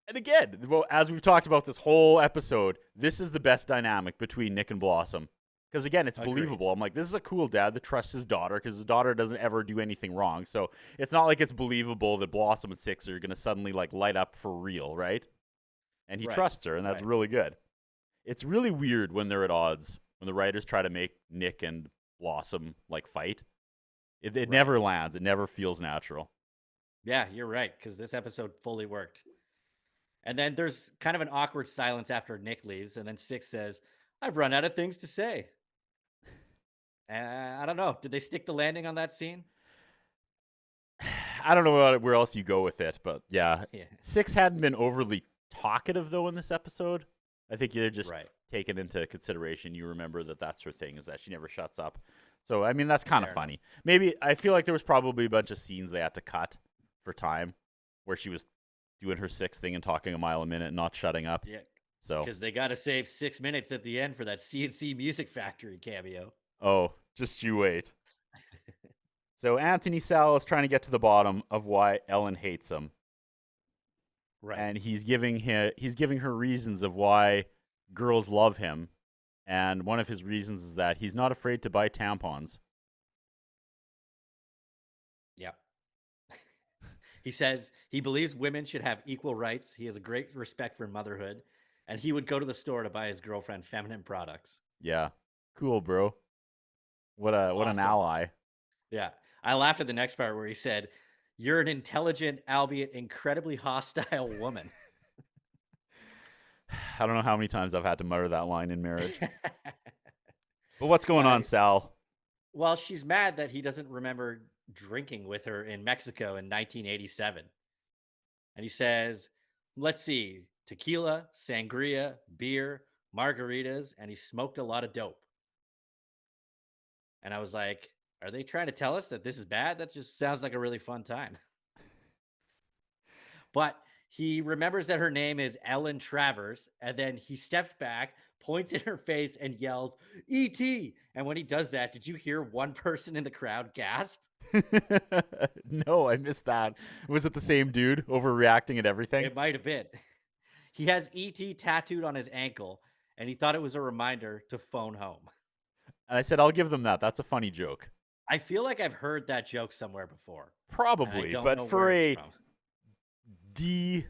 And again, well, as we've talked about this whole episode, this is the best dynamic between Nick and Blossom. Because again, it's Agreed. believable. I'm like, this is a cool dad that trusts his daughter because his daughter doesn't ever do anything wrong. So it's not like it's believable that Blossom and Six are going to suddenly like light up for real, right? And he Right, trusts her, and that's right. really good. It's really weird when they're at odds, when the writers try to make Nick and Blossom like fight. It Right. never lands. It never feels natural. Yeah, you're right, because this episode fully worked. And then there's kind of an awkward silence after Nick leaves, and then Six says, I've run out of things to say. I don't know. Did they stick the landing on that scene? I don't know where else you go with it, but yeah. Yeah. Six hadn't been overly talkative, though, in this episode. I think you're just Right. taken into consideration. You remember that that's her thing, is that she never shuts up. So, I mean, that's kind of Fair funny. Maybe, I feel like there was probably a bunch of scenes they had to cut for time where she was doing her Six thing and talking a mile a minute and not shutting up. Yeah, So, because they got to save 6 minutes at the end for that CNC Music Factory cameo. oh, just you wait. So, Anthony Sal is trying to get to the bottom of why Ellen hates him. Right. And he's giving her reasons of why girls love him, and one of his reasons is that he's not afraid to buy tampons. Yeah. He says he believes women should have equal rights. He has a great respect for motherhood, and he would go to the store to buy his girlfriend feminine products. Yeah, cool, bro. What an Awesome. ally. Yeah. I laughed at the next part where he said, "You're an intelligent, albeit incredibly hostile woman." I don't know how many times I've had to mutter that line in marriage. But what's going on, Sal? Well, she's mad that he doesn't remember drinking with her in Mexico in 1987. And he says, let's see, tequila, sangria, beer, margaritas, and he smoked a lot of dope. And I was like, are they trying to tell us that this is bad? That just sounds like a really fun time. But he remembers that her name is Ellen Travers, and then he steps back, points in her face, and yells, E.T. And when he does that, did you hear one person in the crowd gasp? No, I missed that. Was it the same dude overreacting at everything? It might have been. He has E.T. tattooed on his ankle, and he thought it was a reminder to phone home. And I said, I'll give them that. That's a funny joke. I feel like I've heard that joke somewhere before. Probably, but for a D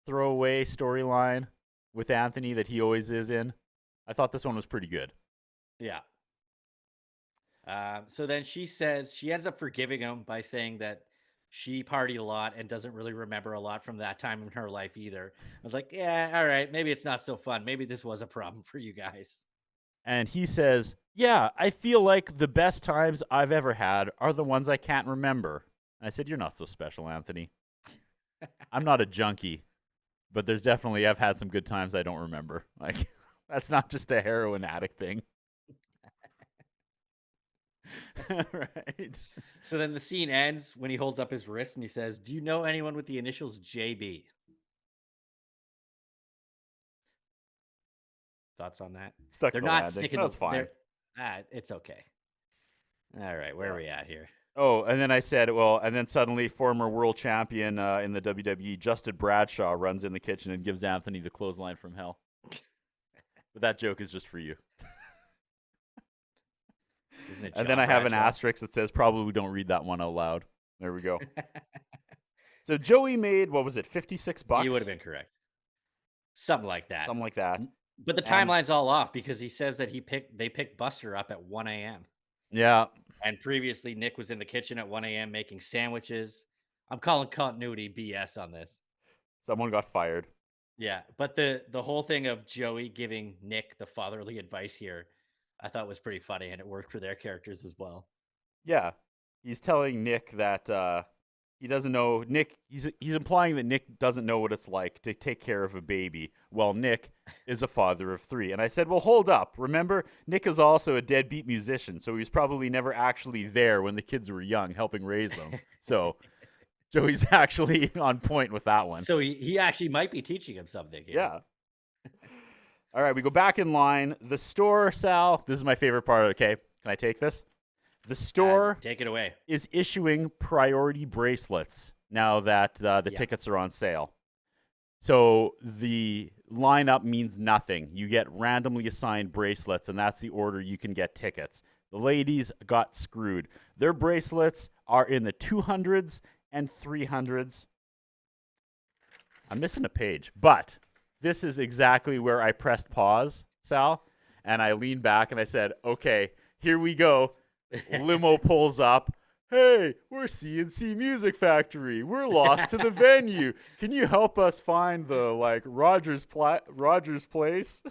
throwaway storyline with Anthony that he always is in, I thought this one was pretty good. Yeah. So then she says she ends up forgiving him by saying that she partied a lot and doesn't really remember a lot from that time in her life either. I was like, yeah, all right, maybe it's not so fun. Maybe this was a problem for you guys. And he says, yeah, I feel like the best times I've ever had are the ones I can't remember. And I said, you're not so special, Anthony. I'm not a junkie, but there's definitely, I've had some good times I don't remember. Like, that's not just a heroin addict thing. Right. So then the scene ends when he holds up his wrist and he says, do you know anyone with the initials JB? Thoughts on that? Stuck They're the not landing. sticking. That's fine. It's okay. All right, where are we at here? Oh, and then I said, well, and then suddenly former world champion in the WWE, Justin Bradshaw, runs in the kitchen and gives Anthony the clothesline from hell. But that joke is just for you. Isn't it And John then I have an Bradshaw? asterisk that says probably don't read that one out loud. There we go. So Joey made, what was it, $56? You would have been correct. Something like that. Something like that. But the timeline's all off because he says that they picked Buster up at 1 a.m. Yeah. And previously Nick was in the kitchen at 1 a.m. making sandwiches. I'm calling continuity BS on this. Someone got fired. Yeah, but the whole thing of Joey giving Nick the fatherly advice here, I thought was pretty funny, and it worked for their characters as well. Yeah. He's telling Nick that he doesn't know. Nick, he's implying that Nick doesn't know what it's like to take care of a baby, while Nick is a father of 3. And I said, well, hold up. Remember, Nick is also a deadbeat musician, so he's probably never actually there when the kids were young, helping raise them. So Joey's actually on point with that one. So he actually might be teaching him something here. Yeah. All right, we go back in line. The store, Sal, this is my favorite part. Okay, can I take this? The store Take it away. is issuing priority bracelets now that the Yeah. tickets are on sale. So the lineup means nothing. You get randomly assigned bracelets, and that's the order you can get tickets. The ladies got screwed. Their bracelets are in the 200s and 300s. I'm missing a page, but this is exactly where I pressed pause, Sal, and I leaned back and I said, okay, here we go. Limo pulls up. Hey, we're CNC Music Factory. We're lost to the venue. Can you help us find the Rogers Place?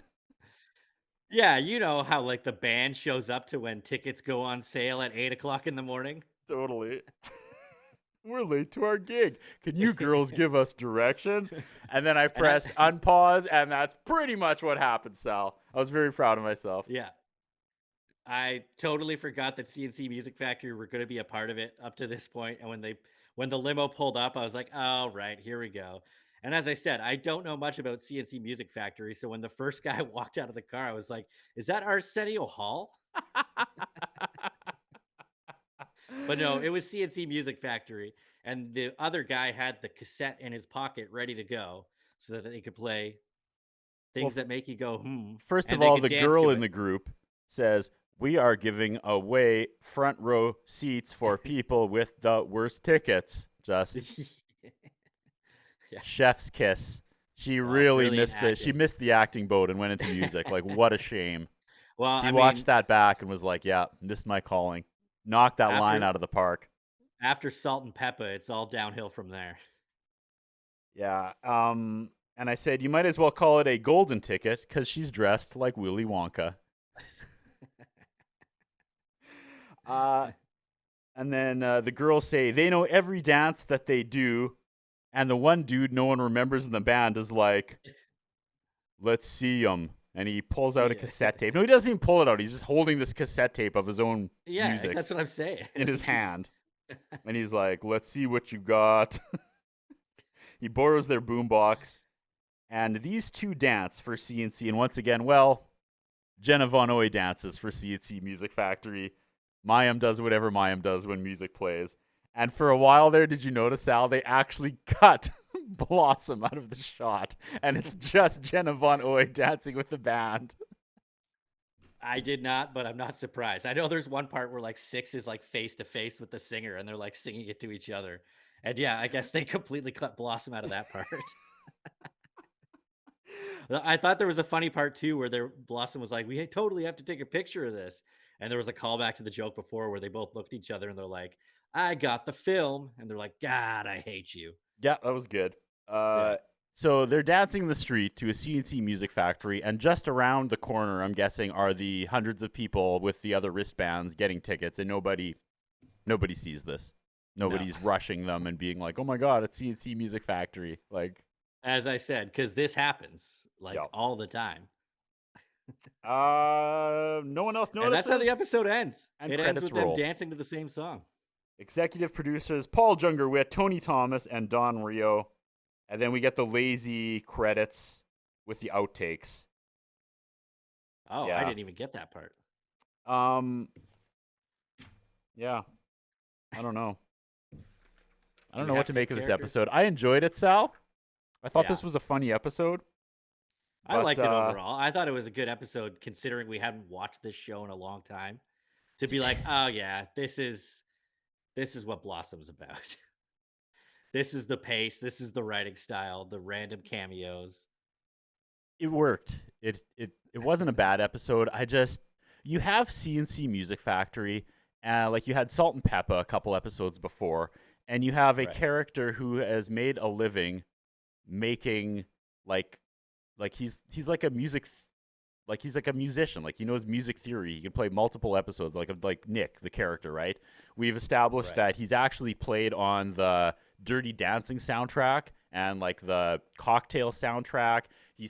Yeah, you know how like the band shows up to when tickets go on sale at 8:00 in the morning. Totally. We're late to our gig. Can you girls give us directions? And then I pressed unpause, and that's pretty much what happened, Sal. I was very proud of myself. Yeah. I totally forgot that CNC Music Factory were going to be a part of it up to this point. And when the limo pulled up, I was like, oh, right, here we go. And as I said, I don't know much about CNC Music Factory. So when the first guy walked out of the car, I was like, is that Arsenio Hall? But no, it was CNC Music Factory. And the other guy had the cassette in his pocket ready to go so that they could play things that make you go, First and of they all, could the dance girl to in it. the group says, we are giving away front row seats for people with the worst tickets. Just Yeah. chef's kiss. She really brilliant missed she acting. missed the acting boat and went into music. Like, what a shame. Well, She I watched mean, that back and was like, yeah, this is my calling. Knocked that line After- out of the park. after Salt and Pepper, it's all downhill from there. Yeah. And I said, you might as well call it a golden ticket because she's dressed like Willy Wonka. And then the girls say they know every dance that they do, and the one dude no one remembers in the band is like, "Let's see 'em." And he pulls out a cassette tape. No, he doesn't even pull it out. He's just holding this cassette tape of his own Yeah, music that's what I'm saying. in his hand. And he's like, "Let's see what you got." He borrows their boombox. And these two dance for CNC. And once again, well, Jenna Von Oy dances for CNC Music Factory. Mayim does whatever Mayim does when music plays. And for a while there, did you notice, Al, they actually cut Blossom out of the shot. And it's just Jenna Von Oy dancing with the band. I did not, but I'm not surprised. I know there's one part where like Six is like face to face with the singer and they're like singing it to each other. And yeah, I guess they completely cut Blossom out of that part. I thought there was a funny part too where Blossom was like, "We totally have to take a picture of this." And there was a callback to the joke before where they both looked at each other and they're like, "I got the film." And they're like, "God, I hate you." Yeah, that was good. Yeah. So they're dancing in the street to a CNC Music Factory, and just around the corner, I'm guessing, are the hundreds of people with the other wristbands getting tickets, and nobody sees this. Nobody's rushing them and being like, "Oh my God, it's CNC Music Factory!" Like, As I said, because this happens like Yep. all the time. no one else And notices. that's how the episode ends. And It ends credits with roll. them dancing to the same song. Executive producers Paul Jungerwitt, Tony Thomas, and Don Rio. And then we get the lazy credits with the outtakes. Oh, Yeah. I didn't even get that part. Yeah. I don't know. I don't you know have what to any make of this characters? episode. I enjoyed it, Sal. I thought Yeah. this was a funny episode. I But, liked it overall. I thought it was a good episode considering we hadn't watched this show in a long time. To be like, "Oh yeah, this is what Blossom's about." This is the pace, this is the writing style, the random cameos. It worked. It wasn't a bad episode. You have CNC Music Factory, like you had Salt and Peppa a couple episodes before, and you have a Right. character who has made a living making like he's like a music like he's like a musician, like he knows music theory. He can play multiple episodes like Nick, the character, right? We've established Right. that he's actually played on the Dirty Dancing soundtrack and like the Cocktail soundtrack. He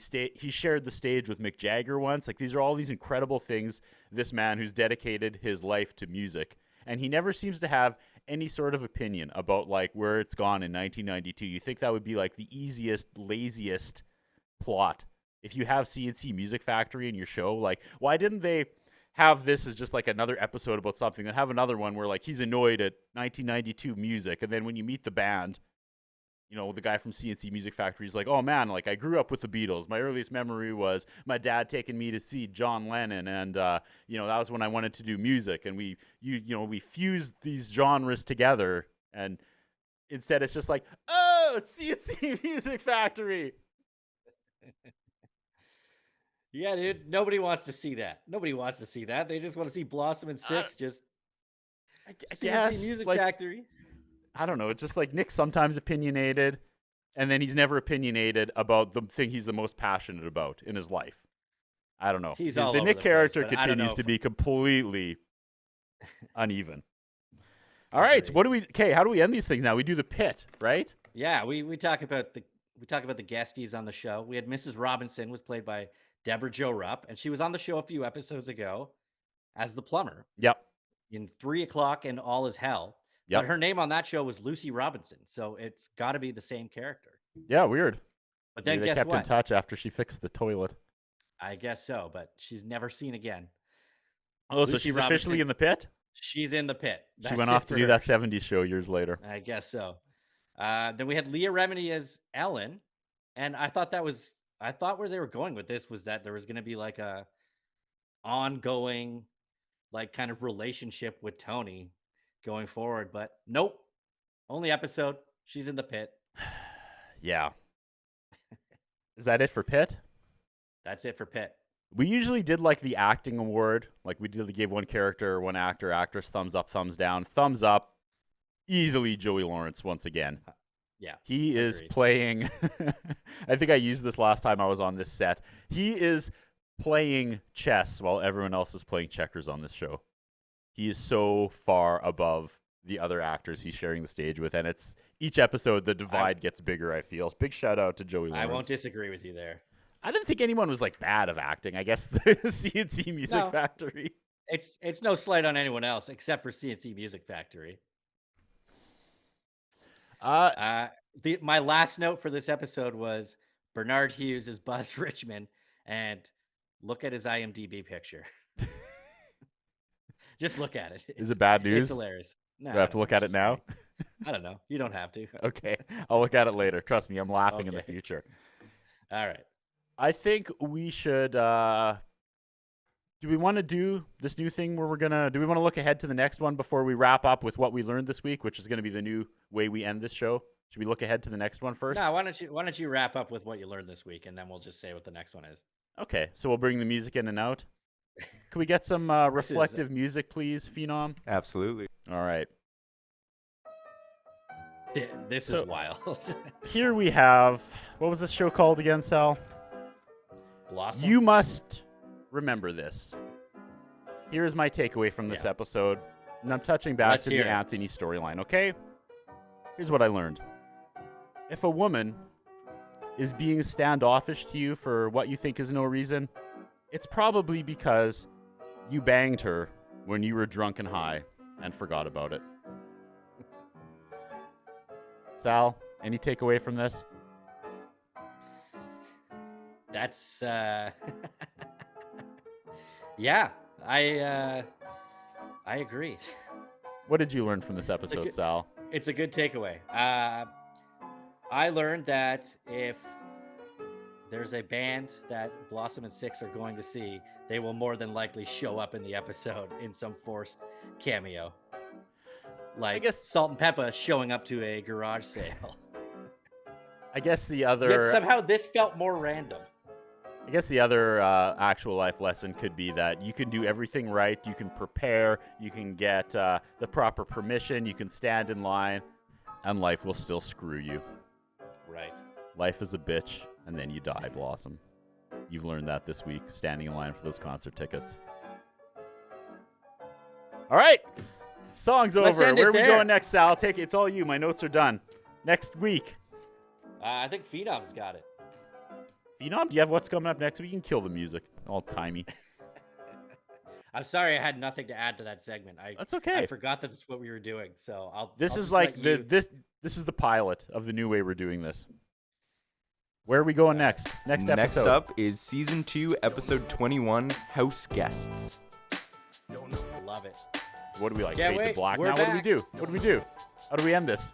shared the stage with Mick Jagger once. Like these are all these incredible things. This man who's dedicated his life to music, and he never seems to have any sort of opinion about like where it's gone in 1992. You think that would be like the easiest, laziest plot if you have CNC Music Factory in your show? Like, why didn't they have this as just like another episode about something and have another one where like he's annoyed at 1992 music, and then when you meet the band, you know, the guy from CNC Music Factory is like, "Oh man, like I grew up with the Beatles. My earliest memory was my dad taking me to see John Lennon, and you know, that was when I wanted to do music, and we fused these genres together." And instead it's just like, "Oh, it's CNC Music Factory." Yeah, dude. Nobody wants to see that. Nobody wants to see that. They just want to see Blossom and Six just I CNC guess, Music like, Factory. I don't know. It's just like Nick's sometimes opinionated, and then he's never opinionated about the thing he's the most passionate about in his life. I don't know. He's the all over Nick the place, character but I don't know continues to if- be completely uneven. All right, so Agreed. how do we end these things now? We do the pit, right? Yeah, we talk about the guesties on the show. We had Mrs. Robinson was played by Deborah Jo Rupp, and she was on the show a few episodes ago as the plumber Yep. in 3 o'clock and All Is Hell. Yep. But her name on that show was Lucy Robinson, so it's got to be the same character. Yeah, weird. But then Maybe they guess kept in what? touch after she fixed the toilet. I guess so, but she's never seen again. Oh, so Lucy she's Robinson. officially in the pit? She's in the pit. She That's went it off to for do her. that 70s show years later. I guess so. Then we had Leah Remini as Ellen, and I thought where they were going with this was that there was going to be like a ongoing, like kind of relationship with Tony going forward, but nope. Only episode. She's in the pit. Yeah. Is that it for pit? That's it for pit. We usually did like the acting award. Like we gave one character, one actor, actress, thumbs up, thumbs down. Thumbs up, easily Joey Lawrence once again. Yeah. He is agreed. playing, I think I used this last time I was on this set. He is playing chess while everyone else is playing checkers on this show. He is so far above the other actors he's sharing the stage with, and it's each episode the divide gets bigger, I feel. Big shout out to Joey Lawrence. I won't disagree with you there. I didn't think anyone was like bad of acting. I guess the CNC Music Factory. It's no slight on anyone else except for CNC Music Factory. My last note for this episode was Bernard Hughes is Buzz Richmond, and look at his IMDb picture. Just look at it. Is it bad news? It's hilarious. No, Do I have to look at it now? I don't know. You don't have to. Okay. I'll look at it later. Trust me, I'm laughing in the future. All right. I think we should do we want to do this new thing where do we want to look ahead to the next one before we wrap up with what we learned this week, which is going to be the new way we end this show? Should we look ahead to the next one first? No, why don't you wrap up with what you learned this week, and then we'll just say what the next one is. Okay, so we'll bring the music in and out. Can we get some reflective music, please, Phenom? Absolutely. All right. This is wild. Here we have, what was this show called again, Sal? Blossom? You must remember this. Here is my takeaway from this episode, and I'm touching back to the Anthony storyline, okay? Here's what I learned. If a woman is being standoffish to you for what you think is no reason, it's probably because you banged her when you were drunk and high and forgot about it. Sal, any takeaway from this? That's yeah, I agree. What did you learn from this episode, Sal? It's a good takeaway. I learned that if there's a band that Blossom and Six are going to see, they will more than likely show up in the episode in some forced cameo. Like, I guess Salt and Peppa showing up to a garage sale. I guess the other... Yet somehow this felt more random. I guess the other actual life lesson could be that you can do everything right. You can prepare. You can get the proper permission. You can stand in line. And life will still screw you. Right. Life is a bitch, and then you die, Blossom. You've learned that this week, standing in line for those concert tickets. All right. Song's over. Where are we going next, Sal? Take it. It's all you. My notes are done. Next week. I think Phenom's got it. Phenom, do you have what's coming up next week? You can kill the music. All timey. I'm sorry I had nothing to add to that segment. That's okay. I forgot that's what we were doing. So This is the pilot of the new way we're doing this. Where are we going next? Next episode. Next up is Season 2, Episode 21, House Guests. Love it. What do we like? Can't Fade to wait. black We're now? back. What do we do? How do we end this?